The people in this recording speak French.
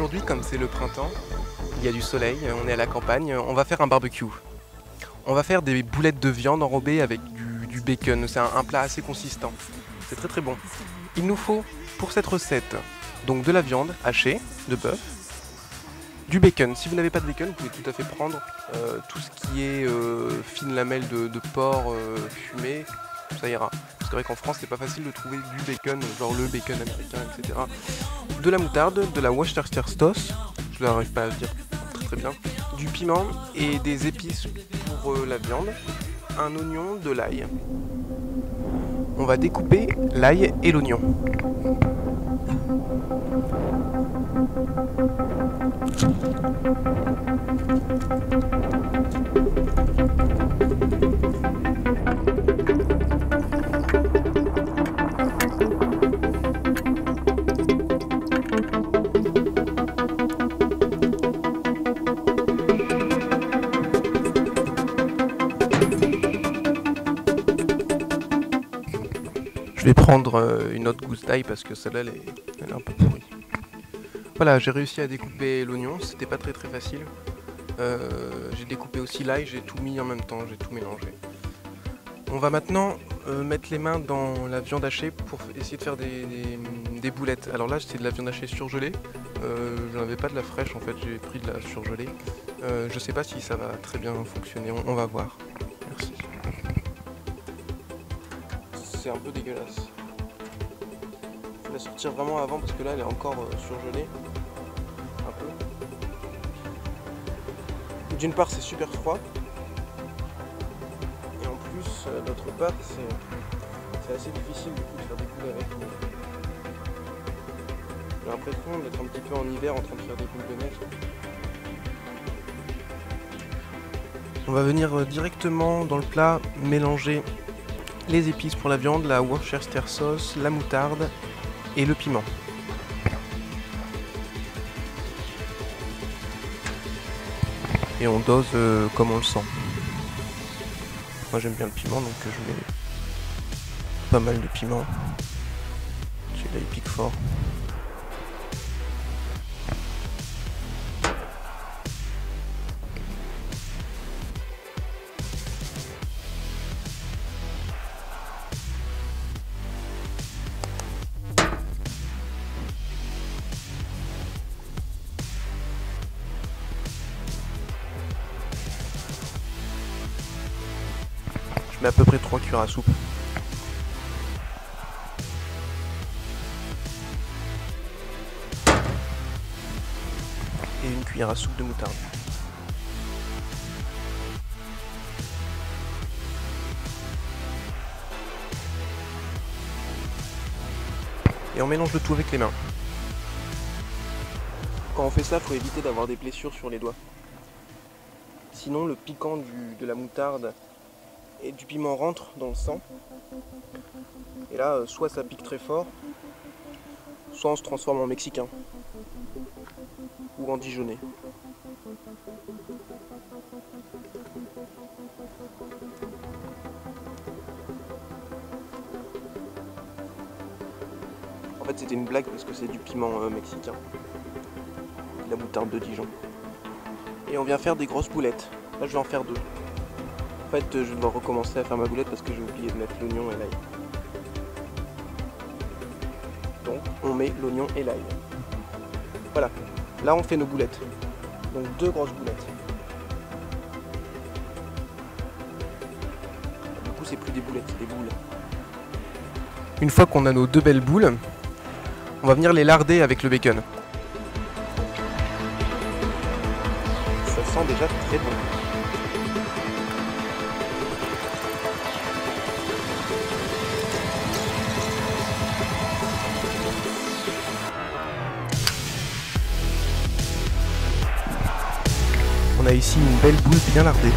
aujourd'hui, comme c'est le printemps, il y a du soleil, on est à la campagne, on va faire un barbecue. On va faire des boulettes de viande enrobées avec du bacon, c'est un plat assez consistant. C'est très très bon. Il nous faut pour cette recette donc de la viande hachée, de bœuf, du bacon. Si vous n'avez pas de bacon, vous pouvez tout à fait prendre tout ce qui est fine lamelle de porc fumé, ça ira. C'est vrai qu'en France c'est pas facile de trouver du bacon, genre le bacon américain, etc. De la moutarde, de la Worcestershire sauce, je n'arrive pas à le dire très bien, du piment et des épices pour la viande, un oignon, de l'ail. On va découper l'ail et l'oignon. Je vais prendre une autre gousse d'ail parce que celle-là elle est un peu pourrie. Voilà, j'ai réussi à découper l'oignon, c'était pas très facile. J'ai découpé aussi l'ail, j'ai tout mis en même temps, j'ai tout mélangé. On va maintenant mettre les mains dans la viande hachée pour essayer de faire des boulettes. Alors là c'est de la viande hachée surgelée, je n'avais pas de la fraîche en fait, j'ai pris de la surgelée. Je sais pas si ça va très bien fonctionner, on va voir. Merci. C'est un peu dégueulasse. Faut la sortir vraiment avant parce que là elle est encore surgelée. Un peu. D'une part c'est super froid. Et en plus d'autre part c'est assez difficile du coup de faire des boules avec. J'ai l'impression d'être un petit peu en hiver en train de faire des boules de neige. On va venir directement dans le plat mélanger les épices pour la viande, la Worcestershire sauce, la moutarde et le piment. Et on dose comme on le sent. Moi j'aime bien le piment donc je mets pas mal de piment. Celui-là il pique fort. Je mets à peu près 3 cuillères à soupe. Et une cuillère à soupe de moutarde. Et on mélange le tout avec les mains. Quand on fait ça, il faut éviter d'avoir des blessures sur les doigts. Sinon le piquant de la moutarde et du piment rentre dans le sang. Et là, soit ça pique très fort, soit on se transforme en mexicain. Ou en dijonnais. En fait c'était une blague parce que c'est du piment mexicain. Et la moutarde de Dijon. Et on vient faire des grosses boulettes. Là je vais en faire 2. En fait je dois recommencer à faire ma boulette parce que j'ai oublié de mettre l'oignon et l'ail. Donc on met l'oignon et l'ail. Voilà, là on fait nos boulettes. Donc 2 grosses boulettes. Du coup c'est plus des boulettes, c'est des boules. Une fois qu'on a nos 2 belles boules, on va venir les larder avec le bacon. Ça sent déjà très bon. On a ici une belle boule bien lardée.